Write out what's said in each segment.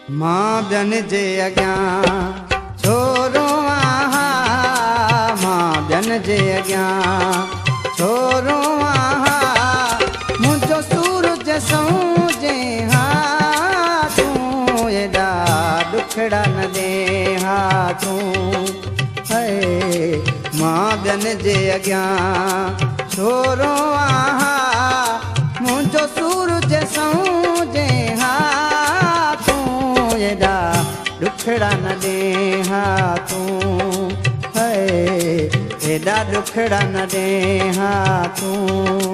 मां बियन जे अॻियां छोरो आहां, मां बियन जे अॻियां छोरो आहां, मुंहिंजो सूरज समुझे हा तूं एॾा ॾुखड़ा न ॾे हा तूं है। मां बियन जे अॻियां छोरो आहां, मुंहिंजो सूरज समुझे हा एॾा ॾुखड़ा न ॾे हा तूं है, एॾा ॾुखड़ा न ॾे हा तूं।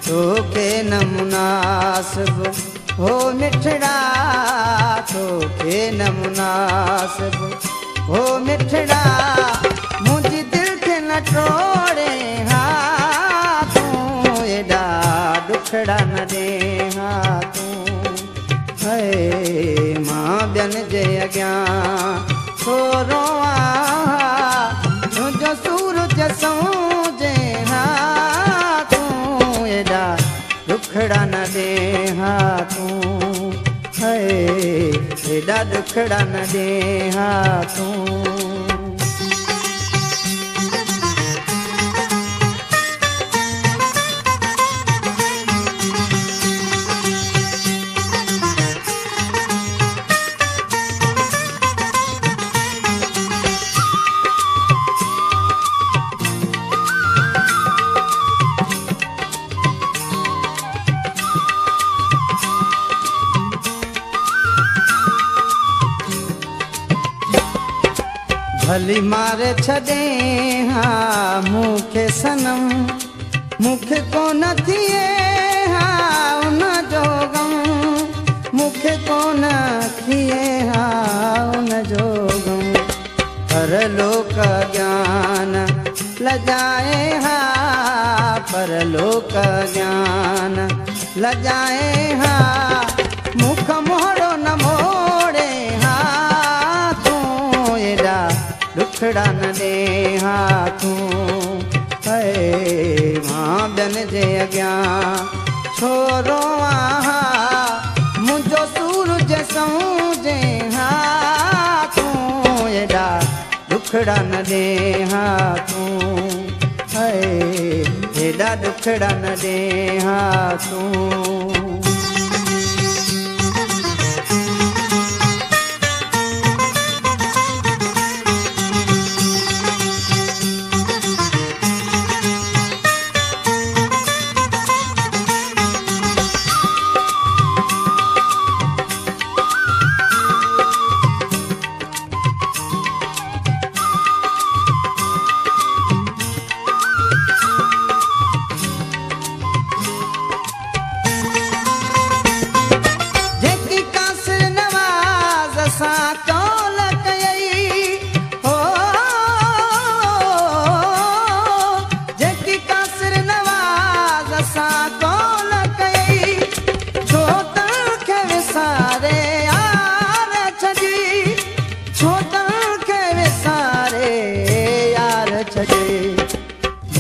तोखे न मुनासिब हो मिठड़ा, तोखे न मुनासिब हो मिठड़ा, मुंहिंजी दिलि खे न टोड़े हा तूं एॾा ॾुखड़ा न ॾे हा तूं है। मां बियन जे अॻियां छोरो आहां, मुंहिंजो सूरज समुझे हा ॾुखड़ा न ॾे हा तूं है, एॾा ॾुखड़ा न ॾे हा तूं। भली मारे छॾे हा मूंखे सनम, मूंखे कोन थिए हा उन जो गम, मूंखे कोन थिए हा उन जो गम। पर लोक ज्ञान लजाए हा, पर लोक ज्ञान लजाए हा, मुख मोड़ो न मोड़े हा तूं एॾा ॾुखड़ा न ॾे हा तूं है। मां बियन जे अॻियां छोरो आहां, मुंहिंजो सूरज समुझे हा तूं एॾा ॾुखड़ा न ॾे हा तूं है, एॾा ॾुखड़ा न ॾे हा तूं।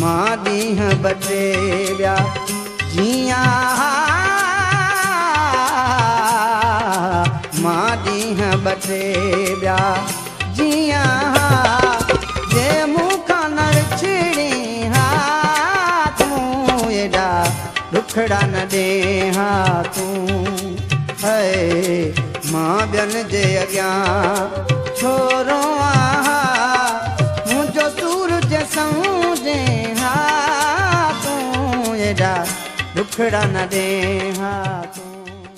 मां ॾींहं बटे विया जियां, मां ॾींहं बटे विया जियां, जे मूंखां न विछड़ी हा तूं एॾा ॾुखड़ा न ॾे हा तूं है। मां बियन जे अॻियां छोरो आहां, मुझे समझे हाँ तू एडा दुखड़ा न दे हाँ तू।